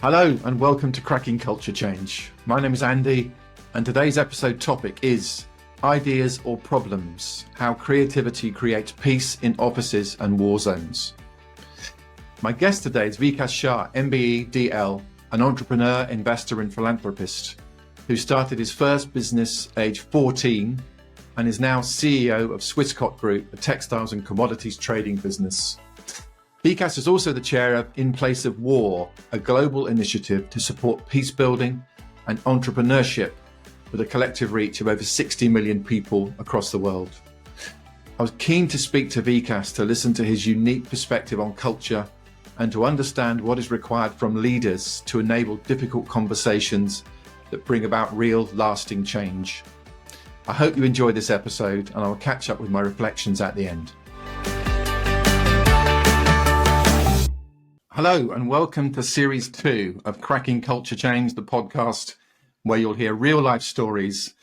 Hello and welcome to Cracking Culture Change. My name is Andy and today's episode topic is Ideas or Problems, How Creativity Creates Peace in Offices and War Zones. My guest today is Vikas Shah, MBE, DL, an entrepreneur, investor and philanthropist who started his first business age 14 and is now CEO of Swisscot Group, a textiles and commodities trading business. Vikas is also the chair of In Place of War, a global initiative to support peace building and entrepreneurship with a collective reach of over 60 million people across the world. I was keen to speak to Vikas to listen to his unique perspective on culture and to understand what is required from leaders to enable difficult conversations that bring about real, lasting change. I hope you enjoy this episode and I will catch up with my reflections at the end. Hello and welcome to Series 2 of Cracking Culture Change, the podcast where you'll hear real life stories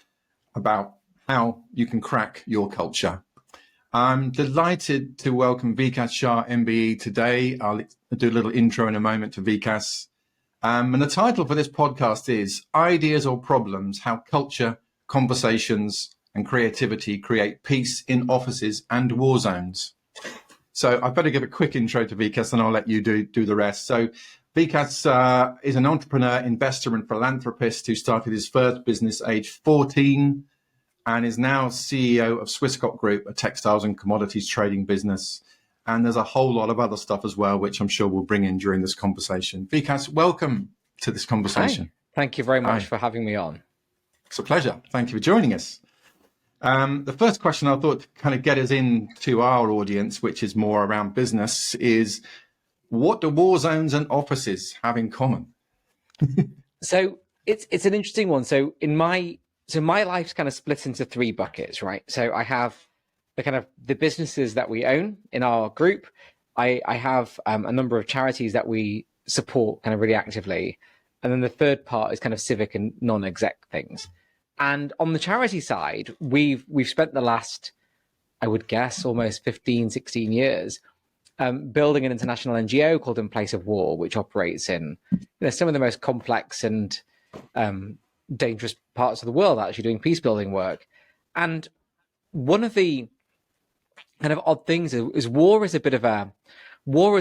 about how you can crack your culture. I'm delighted to welcome Vikas Shah, MBE, today. I'll do a little intro in a moment to Vikas. And the title for this podcast is Ideas or Problems, How Culture, Conversations and Creativity Create Peace in Offices and War Zones. So I better give a quick intro to Vikas and I'll let you do the rest. So Vikas is an entrepreneur, investor and philanthropist who started his first business age 14 and is now CEO of Swisscot Group, a textiles and commodities trading business. And there's a whole lot of other stuff as well, which I'm sure we'll bring in during this conversation. Vikas, welcome to this conversation. Hi. Thank you very much for having me on. It's a pleasure. Thank you for joining us. The first question I thought to kind of get us into our audience, which is more around business, is what do war zones and offices have in common? So it's an interesting one. So my life's kind of split into three buckets, right? So I have the businesses that we own in our group. I have a number of charities that we support kind of really actively. And then the third part is kind of civic and non-exec things. And on the charity side, we've spent the last, I would guess, almost 15, 16 years building an international NGO called In Place of War, which operates in some of the most complex and dangerous parts of the world, actually doing peace building work. And one of the kind of odd things is war is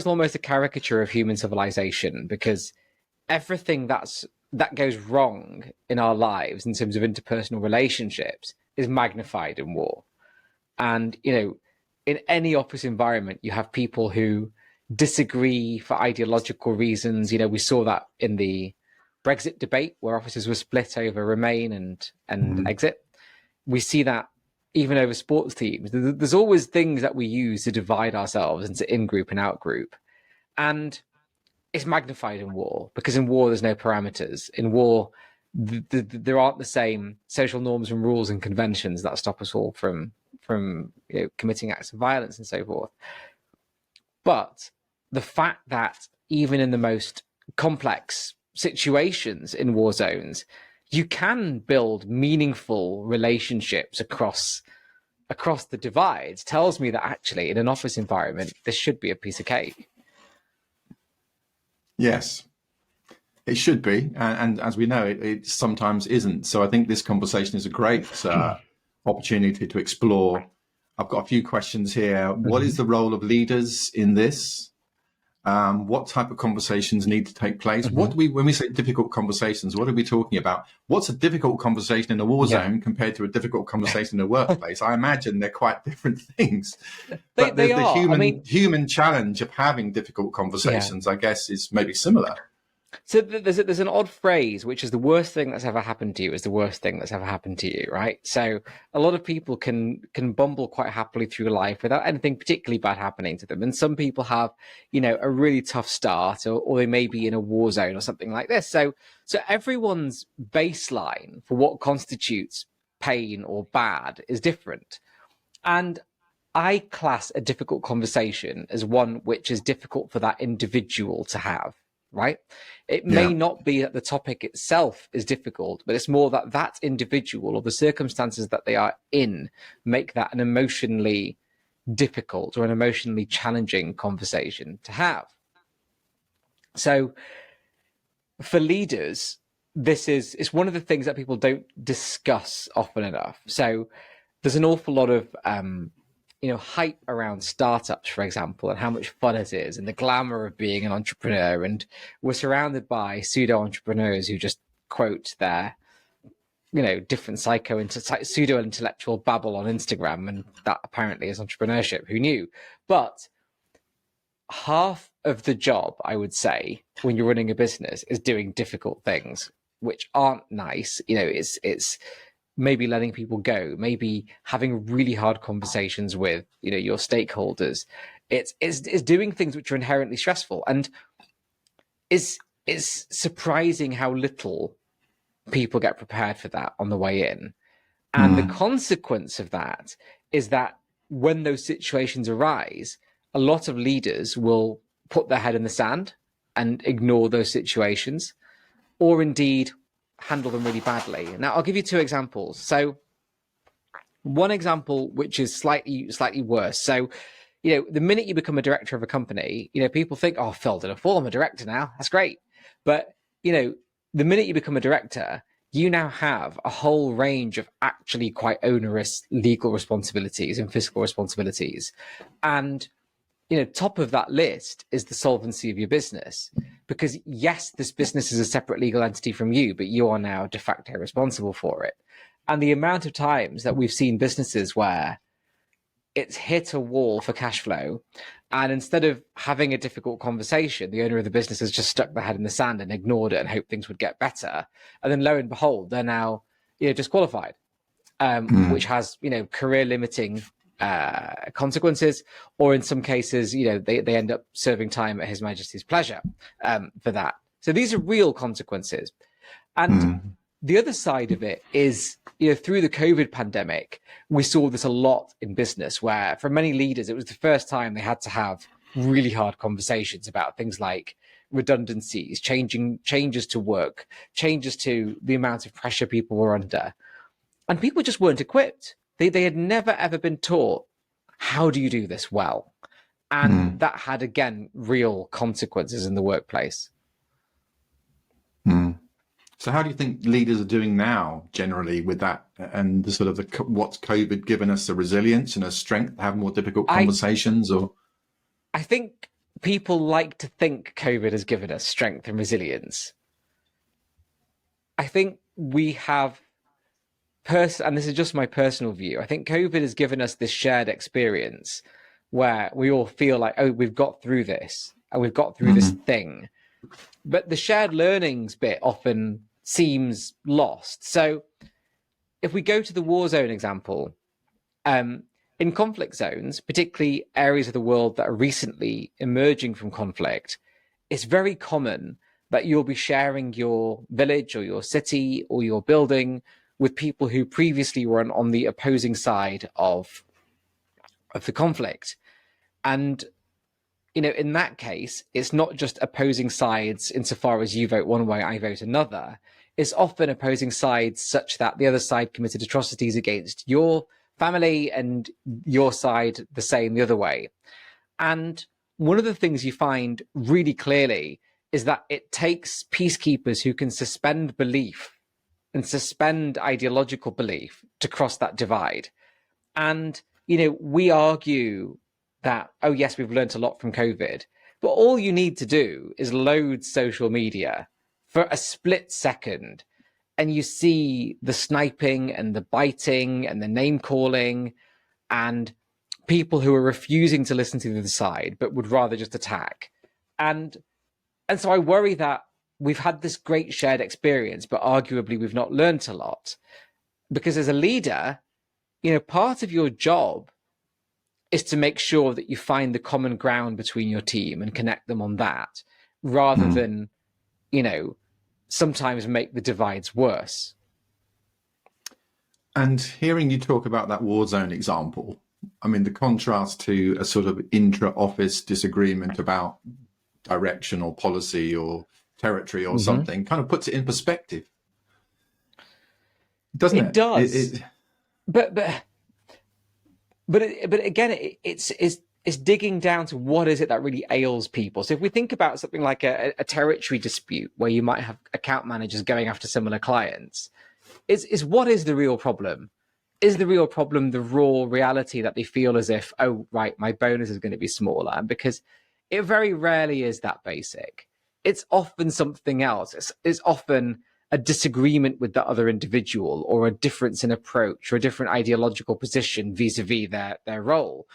almost a caricature of human civilization, because everything that goes wrong in our lives in terms of interpersonal relationships is magnified in war. And, in any office environment, you have people who disagree for ideological reasons. We saw that in the Brexit debate where offices were split over Remain and Exit. We see that even over sports teams. There's always things that we use to divide ourselves into in-group and out-group. And it's magnified in war, because in war, there's no parameters. In war, there aren't the same social norms and rules and conventions that stop us all from committing acts of violence and so forth. But the fact that even in the most complex situations in war zones, you can build meaningful relationships across the divides tells me that actually in an office environment, this should be a piece of cake. Yes, it should be. And as we know, it sometimes isn't. So I think this conversation is a great opportunity to explore. I've got a few questions here. What is the role of leaders in this? What type of conversations need to take place? When we say difficult conversations, what are we talking about? What's a difficult conversation in a war zone compared to a difficult conversation in a workplace? I imagine they're quite different things. But they the are. human challenge of having difficult conversations, I guess, is maybe similar. So there's an odd phrase, which is the worst thing that's ever happened to you is the worst thing that's ever happened to you, right? So a lot of people can bumble quite happily through life without anything particularly bad happening to them. And some people have, a really tough start, or they may be in a war zone or something like this. So everyone's baseline for what constitutes pain or bad is different. And I class a difficult conversation as one which is difficult for that individual to have. Right? It may not be that the topic itself is difficult, but it's more that that individual or the circumstances that they are in make that an emotionally difficult or an emotionally challenging conversation to have. So for leaders, it's one of the things that people don't discuss often enough. So there's an awful lot of hype around startups, for example, and how much fun it is and the glamour of being an entrepreneur. And we're surrounded by pseudo entrepreneurs who just quote their different pseudo intellectual babble on Instagram, and that apparently is entrepreneurship. Who knew? But half of the job, I would say, when you're running a business is doing difficult things which aren't nice. It's maybe letting people go, maybe having really hard conversations with your stakeholders. It's doing things which are inherently stressful, and it's surprising how little people get prepared for that on the way in. And the consequence of that is that when those situations arise, a lot of leaders will put their head in the sand and ignore those situations, or indeed handle them really badly. Now, I'll give you two examples. So one example, which is slightly worse. So, the minute you become a director of a company, people think, oh, Phil did a fall, I'm a director now. That's great. But, the minute you become a director, you now have a whole range of actually quite onerous legal responsibilities and fiscal responsibilities. And, top of that list is the solvency of your business. Because yes, this business is a separate legal entity from you, but you are now de facto responsible for it. And the amount of times that we've seen businesses where it's hit a wall for cash flow, and instead of having a difficult conversation, the owner of the business has just stuck their head in the sand and ignored it and hoped things would get better. And then lo and behold, they're now disqualified, which has career limiting consequences, or in some cases, they end up serving time at His Majesty's pleasure for that. So these are real consequences. And the other side of it is, through the COVID pandemic, we saw this a lot in business, where for many leaders, it was the first time they had to have really hard conversations about things like redundancies, changes to work, changes to the amount of pressure people were under. And people just weren't equipped. They had never, ever been taught, how do you do this well? And that had, again, real consequences in the workplace. So how do you think leaders are doing now, generally, with that, and the sort of what's COVID given us, a resilience and a strength to have more difficult conversations? Or I think people like to think COVID has given us strength and resilience. I think we have, and this is just my personal view, I think COVID has given us this shared experience where we all feel like, oh, we've got through this, and we've got through this thing. But the shared learnings bit often seems lost. So if we go to the war zone example, in conflict zones, particularly areas of the world that are recently emerging from conflict, it's very common that you'll be sharing your village or your city or your building with people who previously were on the opposing side of the conflict. And in that case, it's not just opposing sides insofar as you vote one way, I vote another. It's often opposing sides such that the other side committed atrocities against your family and your side the same the other way. And one of the things you find really clearly is that it takes peacekeepers who can suspend belief and suspend ideological belief to cross that divide. And, we argue that, oh, yes, we've learned a lot from COVID, but all you need to do is load social media for a split second, and you see the sniping and the biting and the name calling and people who are refusing to listen to the other side, but would rather just attack. And so I worry that we've had this great shared experience, but arguably we've not learned a lot. Because as a leader, part of your job is to make sure that you find the common ground between your team and connect them on that, rather than, sometimes make the divides worse. And hearing you talk about that war zone example, I mean, the contrast to a sort of intra-office disagreement about direction or policy or territory or something kind of puts it in perspective, doesn't it? It does. But again, it's it's digging down to what is it that really ails people. So if we think about something like a territory dispute where you might have account managers going after similar clients, is what is the real problem? Is the real problem the raw reality that they feel as if, oh, right, my bonus is going to be smaller? And because it very rarely is that basic. It's often something else. It's often a disagreement with the other individual, or a difference in approach, or a different ideological position vis-a-vis their role.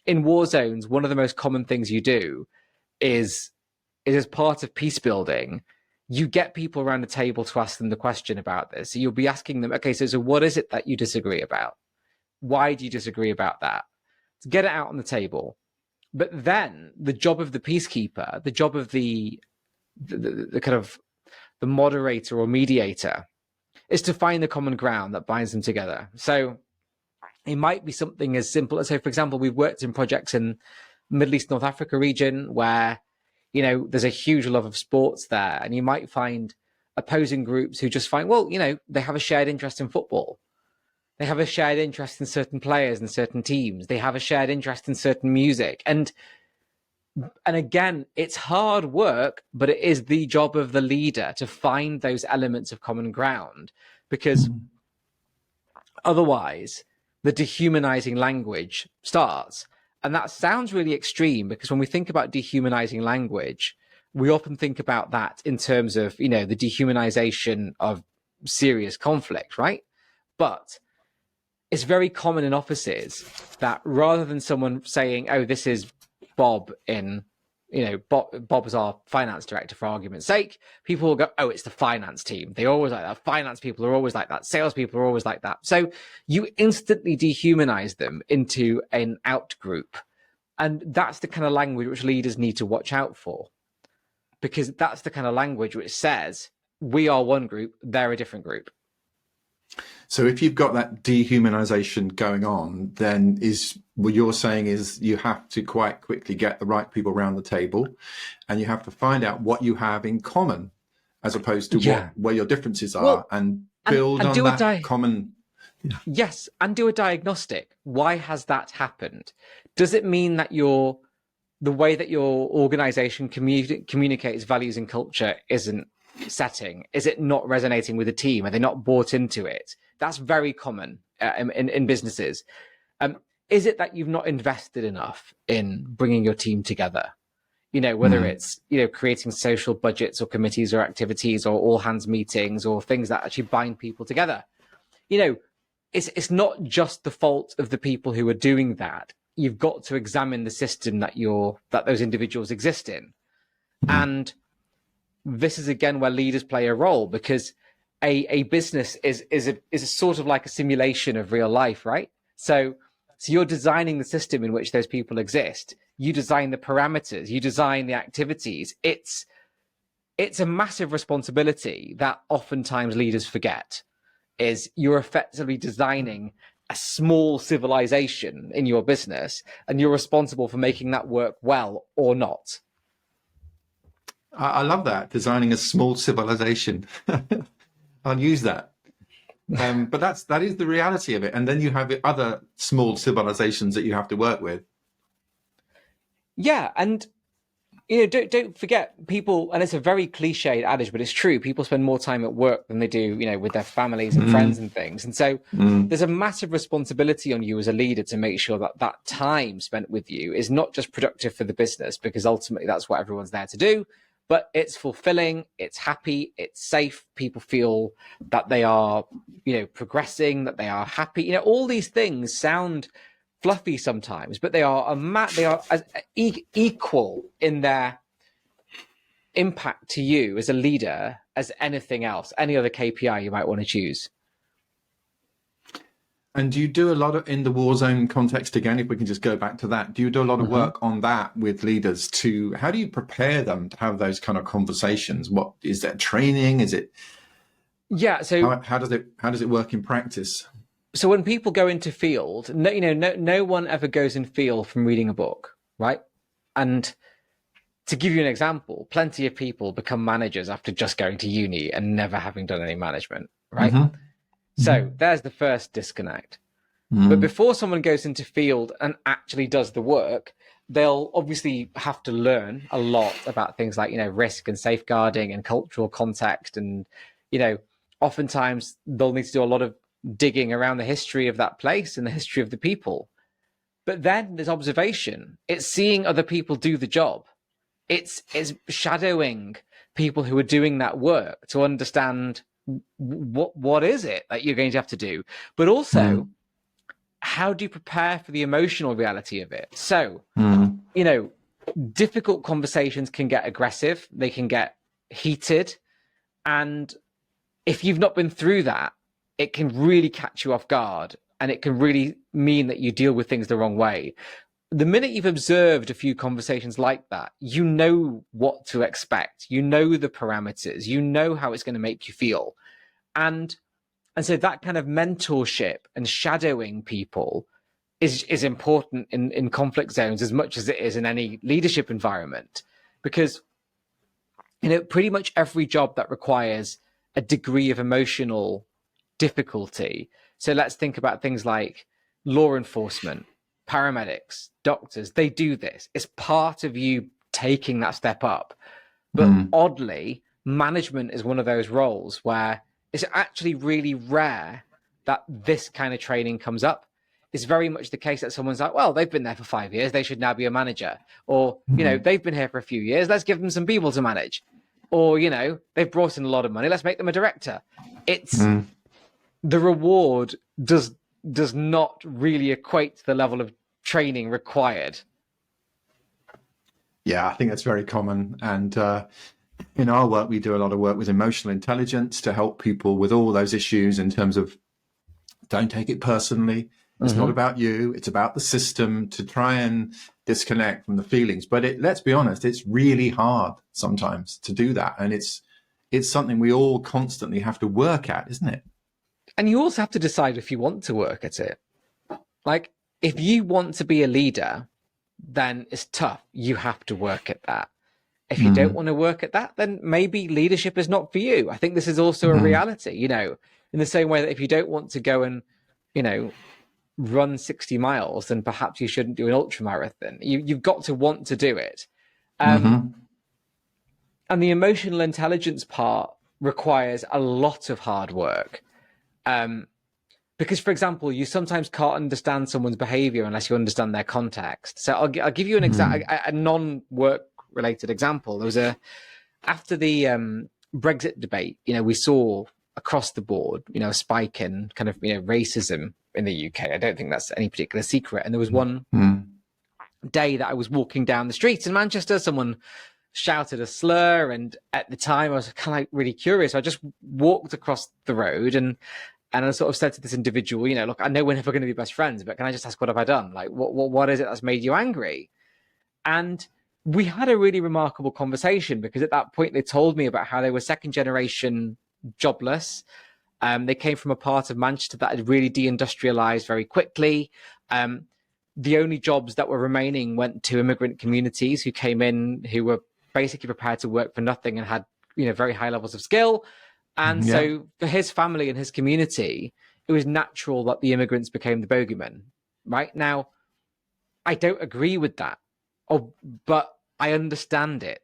In war zones, one of the most common things you do is as part of peace building, you get people around the table to ask them the question about this. So you'll be asking them, okay, so what is it that you disagree about? Why do you disagree about that? To get it out on the table. But then the job of the peacekeeper, the job of the kind of the moderator or mediator, is to find the common ground that binds them together. So it might be something as simple as, so for example, we've worked in projects in Middle East, North Africa region where, you know, there's a huge love of sports there. And you might find opposing groups who just find, well, you know, they have a shared interest in football. They have a shared interest in certain players and certain teams. They have a shared interest in certain music. And again, it's hard work, but it is the job of the leader to find those elements of common ground, because otherwise the dehumanizing language starts. And that sounds really extreme, because when we think about dehumanizing language, we often think about that in terms of, you know, the dehumanization of serious conflict, right? But it's very common in offices that rather than someone saying, oh, this is Bob in, you know, Bob is our finance director for argument's sake, people will go, oh, it's the finance team. They always like that. Finance people are always like that. Sales people are always like that. So you instantly dehumanize them into an out group. And that's the kind of language which leaders need to watch out for, because that's the kind of language which says we are one group, they're a different group. So if you've got that dehumanization going on, then is what you're saying is you have to quite quickly get the right people around the table, and you have to find out what you have in common as opposed to where your differences are, and build on that common. Yeah. Yes, and do a diagnostic. Why has that happened? Does it mean that the way that your organization communicates values and culture isn't setting? Is it not resonating with the team? Are they not bought into it? That's very common in businesses. Is it that you've not invested enough in bringing your team together? You know, whether it's, you know, creating social budgets or committees or activities or all hands meetings or things that actually bind people together. You know, it's not just the fault of the people who are doing that. You've got to examine the system that those individuals exist in. And this is again where leaders play a role, because a business is a sort of like a simulation of real life, right? So you're designing the system in which those people exist. You design the parameters, you design the activities. It's a massive responsibility that oftentimes leaders forget, is you're effectively designing a small civilization in your business, and you're responsible for making that work well or not. I love that, designing a small civilization. I'll use that. But that is the reality of it. And then you have other small civilizations that you have to work with. Yeah, and you know, don't forget, people, and it's a very cliched adage, but it's true. People spend more time at work than they do, you know, with their families and friends and things. And so there's a massive responsibility on you as a leader to make sure that that time spent with you is not just productive for the business, because ultimately that's what everyone's there to do, but it's fulfilling, it's happy, it's safe. People feel that they are, you know, progressing, that they are happy. You know, all these things sound fluffy sometimes, but they are as equal in their impact to you as a leader as anything else, any other KPI you might want to choose. And do you do a lot of, in the war zone context again, if we can just go back to that, do you do a lot of work on that with leaders how do you prepare them to have those kind of conversations? What is that training? Is it? Yeah. So how does it work in practice? So when people go into field, no one ever goes in field from reading a book, right? And to give you an example, plenty of people become managers after just going to uni and never having done any management, right? So there's the first disconnect. But before someone goes into field and actually does the work, they'll obviously have to learn a lot about things like, risk and safeguarding and cultural context. And, oftentimes they'll need to do a lot of digging around the history of that place and the history of the people. But then there's observation. It's seeing other people do the job. It's shadowing people who are doing that work to understand what is it that you're going to have to do, but also how do you prepare for the emotional reality of it? So, difficult conversations can get aggressive, they can get heated, and if you've not been through that, it can really catch you off guard, and it can really mean that you deal with things the wrong way. The minute you've observed a few conversations like that, you know what to expect. You know the parameters. You know how it's going to make you feel. And so that kind of mentorship and shadowing people is important in conflict zones as much as it is in any leadership environment. Because, pretty much every job that requires a degree of emotional difficulty. So let's think about things like law enforcement, paramedics, doctors, they do this. It's part of you taking that step up. But oddly, management is one of those roles where it's actually really rare that this kind of training comes up. It's very much the case that someone's like, well, they've been there for 5 years, they should now be a manager. Or, they've been here for a few years, let's give them some people to manage. Or, they've brought in a lot of money, let's make them a director. It's the reward does not really equate to the level of training required. Yeah, I think that's very common. And in our work, we do a lot of work with emotional intelligence to help people with all those issues in terms of don't take it personally. It's not about you. It's about the system, to try and disconnect from the feelings. But let's be honest, it's really hard sometimes to do that. And it's something we all constantly have to work at, isn't it? And you also have to decide if you want to work at it. Like, if you want to be a leader, then it's tough. You have to work at that. If you don't want to work at that, then maybe leadership is not for you. I think this is also a reality, in the same way that if you don't want to go and, run 60 miles, then perhaps you shouldn't do an ultra marathon. You've got to want to do it. And the emotional intelligence part requires a lot of hard work. Because, for example, you sometimes can't understand someone's behavior unless you understand their context. So I'll give you an a non-work related example. There was after the Brexit debate, we saw across the board, a spike in kind of, racism in the UK. I don't think that's any particular secret. And there was one day that I was walking down the streets in Manchester, someone shouted a slur. And at the time I was kind of like really curious. So I just walked across the road and I sort of said to this individual, look, I know we're never going to be best friends, but can I just ask, what have I done? Like, what is it that's made you angry? And we had a really remarkable conversation, because at that point they told me about how they were second generation jobless. They came from a part of Manchester that had really deindustrialized very quickly. The only jobs that were remaining went to immigrant communities who came in, who were basically prepared to work for nothing and had, very high levels of skill. And so for his family and his community, it was natural that the immigrants became the bogeyman. Right now, I don't agree with that, but I understand it.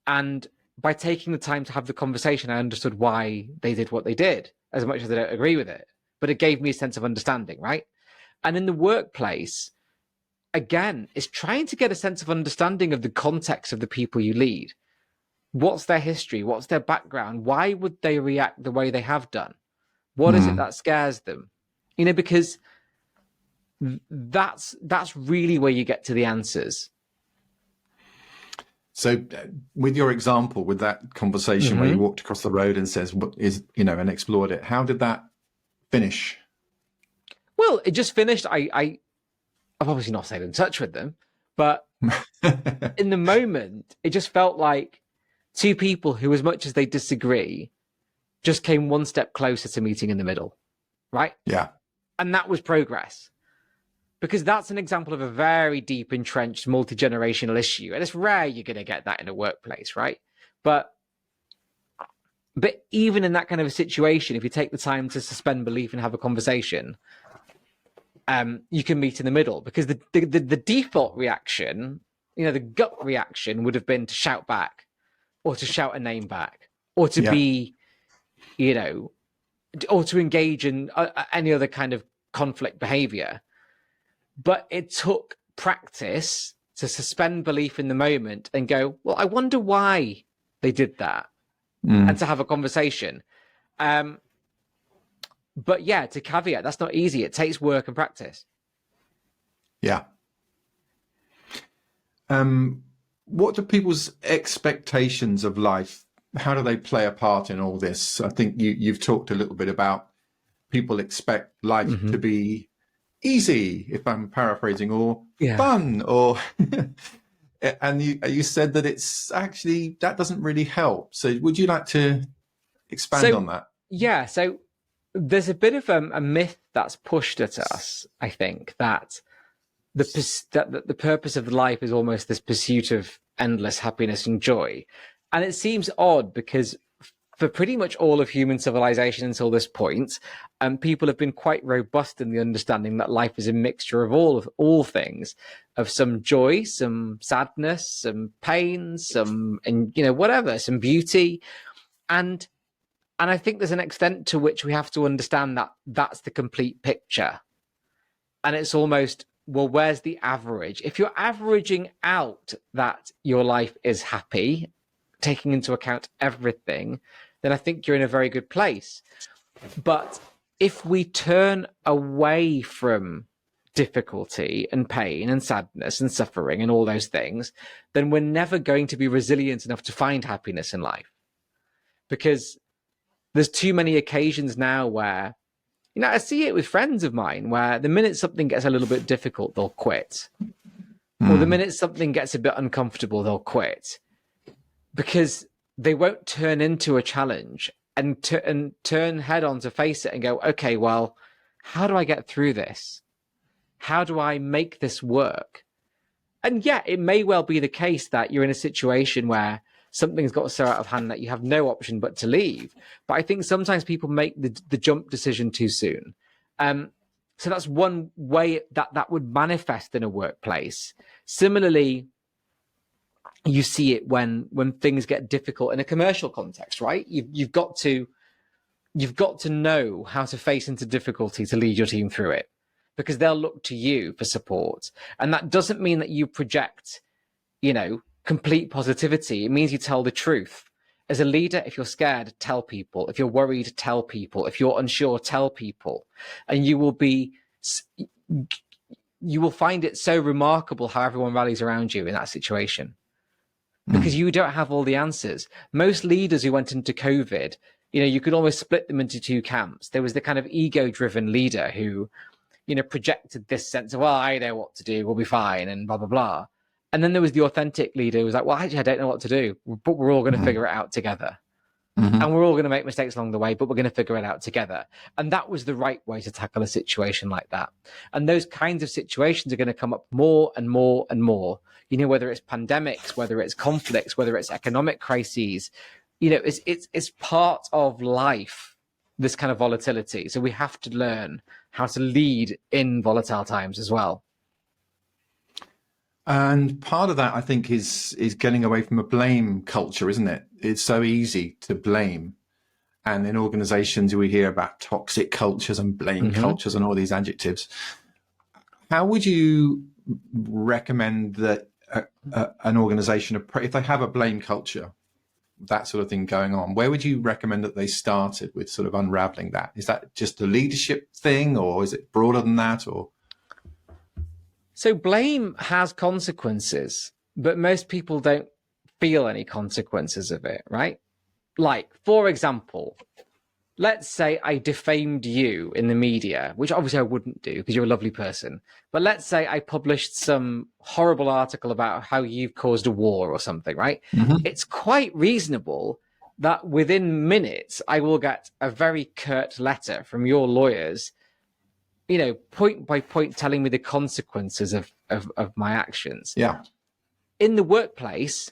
And by taking the time to have the conversation, I understood why they did what they did, as much as I don't agree with it. But it gave me a sense of understanding, right? And in the workplace, again, it's trying to get a sense of understanding of the context of the people you lead. What's their history? What's their background? Why would they react the way they have done? What is it that scares them? Because that's really where you get to the answers. So with your example, with that conversation where you walked across the road and says, what is, and explored it, how did that finish? Well, it just finished. I've obviously not stayed in touch with them, but in the moment, it just felt like two people who, as much as they disagree, just came one step closer to meeting in the middle, right? Yeah. And that was progress. Because that's an example of a very deep, entrenched, multi-generational issue. And it's rare you're going to get that in a workplace, right? But even in that kind of a situation, if you take the time to suspend belief and have a conversation, you can meet in the middle, because the default reaction, the gut reaction would have been to shout back, or to shout a name back, or to be, or to engage in any other kind of conflict behavior. But it took practice to suspend belief in the moment and go, well, I wonder why they did that, and to have a conversation. But yeah, to caveat, that's not easy. It takes work and practice. Yeah. What do people's expectations of life, how do they play a part in all this? I think you've talked a little bit about people expect life to be easy, if I'm paraphrasing, or fun, or and you said that it's actually, that doesn't really help. So would you like to expand on that? Yeah, so there's a bit of a myth that's pushed at us, I think, that the purpose of life is almost this pursuit of endless happiness and joy. And it seems odd, because for pretty much all of human civilization until this point, people have been quite robust in the understanding that life is a mixture of all things, of some joy, some sadness, some pain, some, and whatever, some beauty. And I think there's an extent to which we have to understand that that's the complete picture. And it's almost, well, where's the average? If you're averaging out that your life is happy, taking into account everything, then I think you're in a very good place. But if we turn away from difficulty and pain and sadness and suffering and all those things, then we're never going to be resilient enough to find happiness in life. Because there's too many occasions now where, I see it with friends of mine, where the minute something gets a little bit difficult, they'll quit. Or the minute something gets a bit uncomfortable, they'll quit. Because they won't turn into a challenge and turn head on to face it and go, okay, well, how do I get through this? How do I make this work? And yeah, it may well be the case that you're in a situation where something's got so out of hand that you have no option but to leave. But I think sometimes people make the jump decision too soon. So that's one way that would manifest in a workplace. Similarly, you see it when things get difficult in a commercial context, right? You've got to know how to face into difficulty to lead your team through it, because they'll look to you for support. And that doesn't mean that you project, complete positivity. It means you tell the truth. As a leader, if you're scared, tell people. If you're worried, tell people. If you're unsure, tell people. And you will find it so remarkable how everyone rallies around you in that situation, because you don't have all the answers. Most leaders who went into COVID, you could almost split them into two camps. There was the kind of ego-driven leader who, projected this sense of, well, I know what to do, we'll be fine, and blah, blah, blah. And then there was the authentic leader who was like, well, actually, I don't know what to do, but we're all going to figure it out together. And we're all going to make mistakes along the way, but we're going to figure it out together. And that was the right way to tackle a situation like that. And those kinds of situations are going to come up more and more and more, whether it's pandemics, whether it's conflicts, whether it's economic crises, it's part of life, this kind of volatility. So we have to learn how to lead in volatile times as well. And part of that, I think, is getting away from a blame culture, isn't it? It's so easy to blame. And in organizations, we hear about toxic cultures and blame cultures and all these adjectives. How would you recommend that an organization, if they have a blame culture, that sort of thing going on, where would you recommend that they started with sort of unraveling that? Is that just a leadership thing, or is it broader than that? Or so blame has consequences, but most people don't feel any consequences of it, right? Like, for example, let's say I defamed you in the media, which obviously I wouldn't do because you're a lovely person. But let's say I published some horrible article about how you've caused a war or something, right? It's quite reasonable that within minutes, I will get a very curt letter from your lawyers, point by point, telling me the consequences of my actions. Yeah. In the workplace,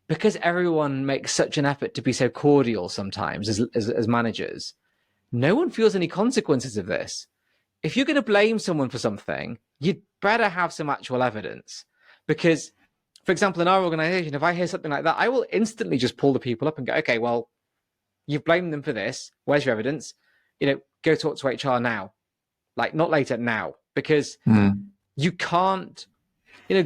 because everyone makes such an effort to be so cordial sometimes as managers, no one feels any consequences of this. if you're going to blame someone for something, you'd better have some actual evidence. Because, for example, in our organization, if I hear something like that, I will instantly just pull the people up and go, okay, well, you've blamed them for this. Where's your evidence? Go talk to HR now. Like, not later, now. Because you can't,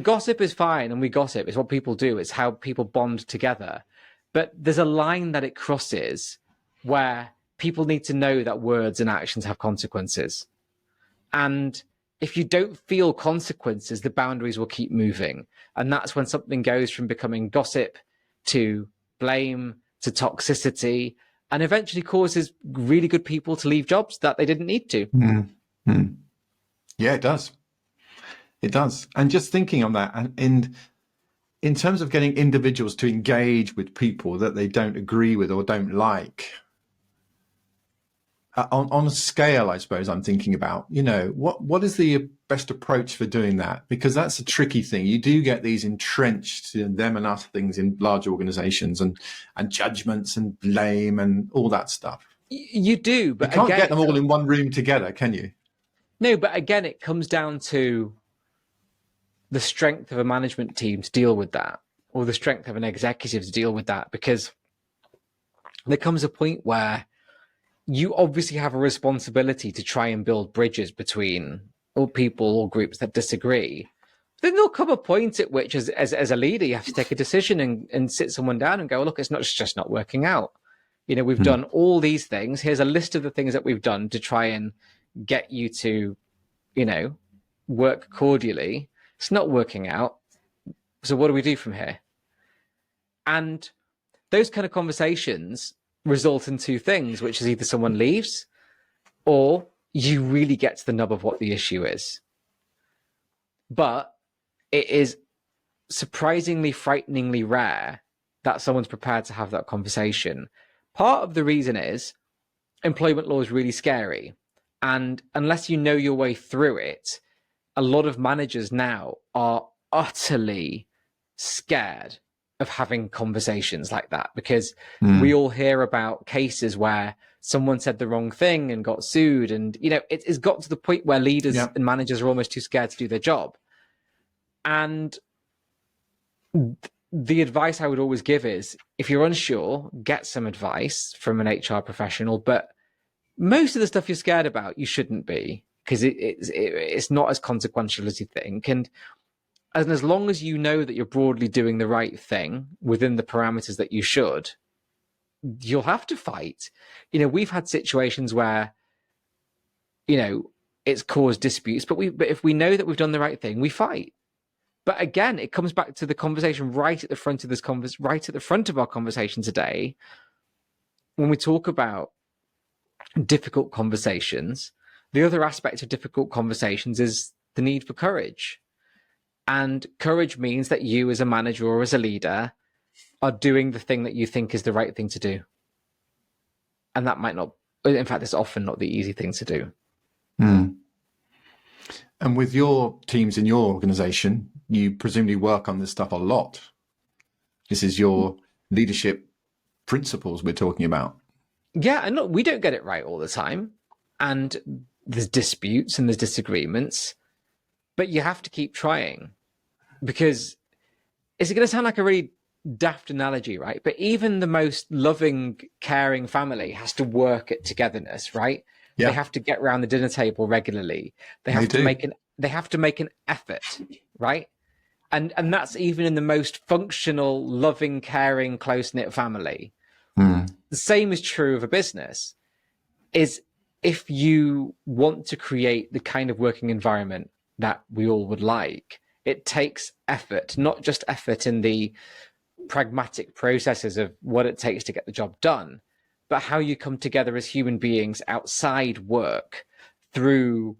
gossip is fine, and we gossip. It's what people do. It's how people bond together. But there's a line that it crosses where people need to know that words and actions have consequences. And if you don't feel consequences, the boundaries will keep moving. And that's when something goes from becoming gossip to blame to toxicity, and eventually causes really good people to leave jobs that they didn't need to. Yeah, it does. It does. And just thinking on that, and in terms of getting individuals to engage with people that they don't agree with or don't like, on a scale, I suppose I'm thinking about, what is the best approach for doing that? Because that's a tricky thing. You do get these entrenched them and us things in large organizations, and judgments and blame and all that stuff. You do, but you can't get them all in one room together, can you? No, but again, it comes down to the strength of a management team to deal with that, or the strength of an executive to deal with that, because there comes a point where you obviously have a responsibility to try and build bridges between all people or groups that disagree. Then there'll come a point at which, as a leader, you have to take a decision and sit someone down and go, look, it's just not working out. We've done all these things. Here's a list of the things that we've done to try and get you to, work cordially. It's not working out. So what do we do from here? And those kind of conversations result in two things, which is either someone leaves or you really get to the nub of what the issue is. But it is surprisingly, frighteningly rare that someone's prepared to have that conversation. Part of the reason is employment law is really scary. And unless you know your way through it, a lot of managers now are utterly scared of having conversations like that, because we all hear about cases where someone said the wrong thing and got sued. And, it's got to the point where leaders and managers are almost too scared to do their job. And the advice I would always give is, if you're unsure, get some advice from an HR professional. But most of the stuff you're scared about, you shouldn't be, because it's not as consequential as you think. And as long as you know that you're broadly doing the right thing within the parameters that you should, you'll have to fight. We've had situations where, it's caused disputes, but if we know that we've done the right thing, we fight. But again, it comes back to the conversation right at the front of right at the front of our conversation today, when we talk about difficult conversations. The other aspect of difficult conversations is the need for courage. And courage means that you, as a manager or as a leader, are doing the thing that you think is the right thing to do. And that might not, in fact, it's often not the easy thing to do. And with your teams in your organization, you presumably work on this stuff a lot. This is your leadership principles we're talking about. Yeah, and look, we don't get it right all the time. And there's disputes and there's disagreements, but you have to keep trying. Because it's going to sound like a really daft analogy, right? But even the most loving, caring family has to work at togetherness, right? Yeah. They have to get around the dinner table regularly. They have to make an effort, right? And that's even in the most functional, loving, caring, close-knit family. The same is true of a business. Is if you want to create the kind of working environment that we all would like, it takes effort, not just effort in the pragmatic processes of what it takes to get the job done, but how you come together as human beings outside work through,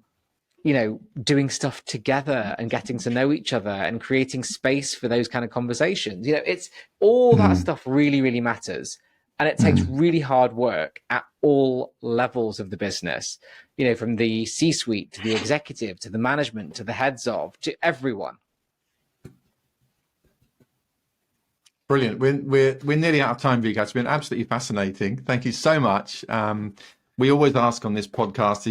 doing stuff together and getting to know each other and creating space for those kind of conversations. It's all that stuff really, really matters. And it takes really hard work at all levels of the business, from the C-suite to the executive, to the management, to the heads of, to everyone. Brilliant. We're nearly out of time, Vikas. It's been absolutely fascinating. Thank you so much. we always ask on this podcast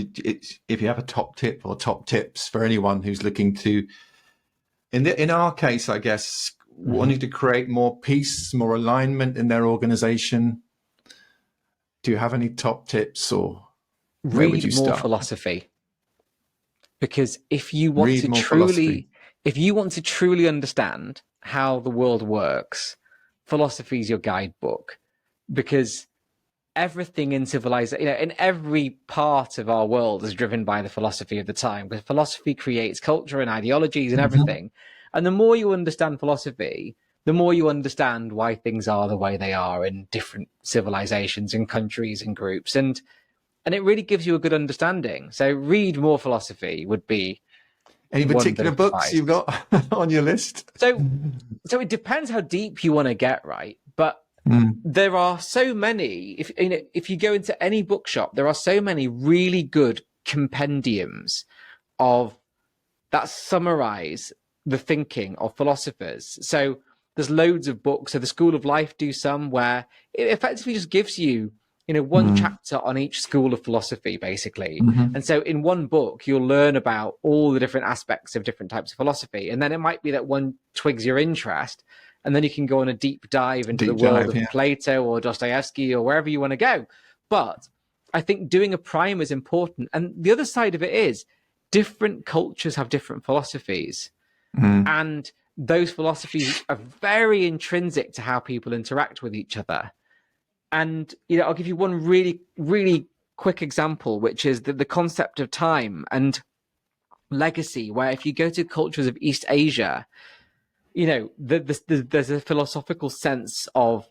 if you have a top tip or top tips for anyone who's looking to, in our case, I guess, wanting to create more peace, more alignment in their organization. Do you have any top tips, or where would you Read more start? philosophy. Because if you want Read to more truly, philosophy. if you want to truly understand how the world works, philosophy is your guidebook. Because everything in civilization, in every part of our world is driven by the philosophy of the time. Because philosophy creates culture and ideologies and everything. And the more you understand philosophy, the more you understand why things are the way they are in different civilizations and countries and groups. And it really gives you a good understanding. So read more philosophy would be Any one bit particular of books advice. you've got on your list? So it depends how deep you want to get, right? But there are so many. If you go into any bookshop, there are so many really good compendiums of that summarize the thinking of philosophers. So there's loads of books. So the School of Life do some where it effectively just gives you, one chapter on each school of philosophy, basically. And so in one book, you'll learn about all the different aspects of different types of philosophy. And then it might be that one twigs your interest, and then you can go on a deep dive into the world of Plato or Dostoevsky or wherever you want to go. But I think doing a primer is important. And the other side of it is different cultures have different philosophies. And those philosophies are very intrinsic to how people interact with each other. And, I'll give you one really, really quick example, which is the concept of time and legacy, where if you go to cultures of East Asia, there's a philosophical sense of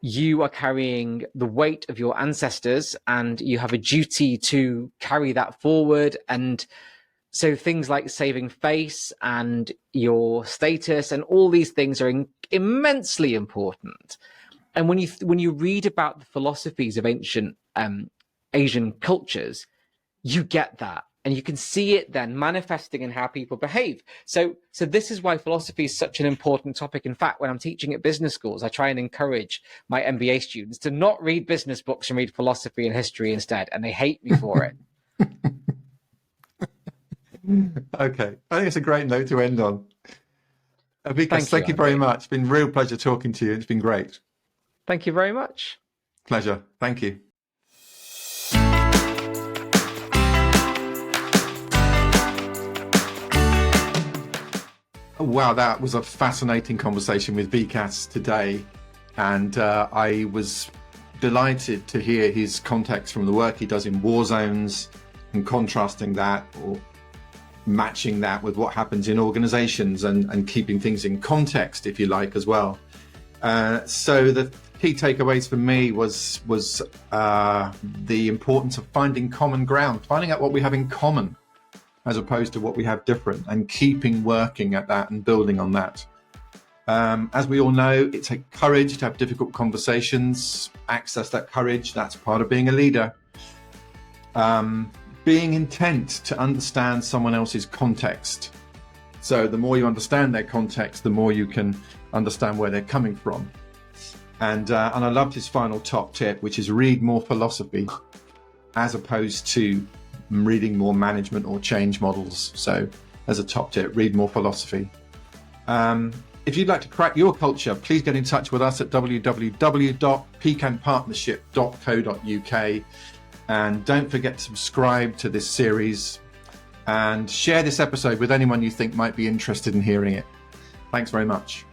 you are carrying the weight of your ancestors and you have a duty to carry that forward. And so things like saving face and your status and all these things are immensely important. And when you read about the philosophies of ancient Asian cultures, you get that. And you can see it then manifesting in how people behave. So this is why philosophy is such an important topic. In fact, when I'm teaching at business schools, I try and encourage my MBA students to not read business books and read philosophy and history instead. And they hate me for it. Okay. I think it's a great note to end on. Vikas, thank you very much. It's been a real pleasure talking to you. It's been great. Thank you very much. Pleasure. Thank you. Wow, that was a fascinating conversation with Vikas today. And I was delighted to hear his context from the work he does in war zones and contrasting that or matching that with what happens in organizations and keeping things in context, if you like, as well. So the key takeaways for me was the importance of finding common ground, finding out what we have in common as opposed to what we have different, and keeping working at that and building on that. As we all know, it takes courage to have difficult conversations, access that courage, that's part of being a leader. Being intent to understand someone else's context. So the more you understand their context, the more you can understand where they're coming from. And I loved his final top tip, which is read more philosophy as opposed to reading more management or change models. So as a top tip, read more philosophy. If you'd like to crack your culture, please get in touch with us at www.pecanpartnership.co.uk. And don't forget to subscribe to this series and share this episode with anyone you think might be interested in hearing it. Thanks very much.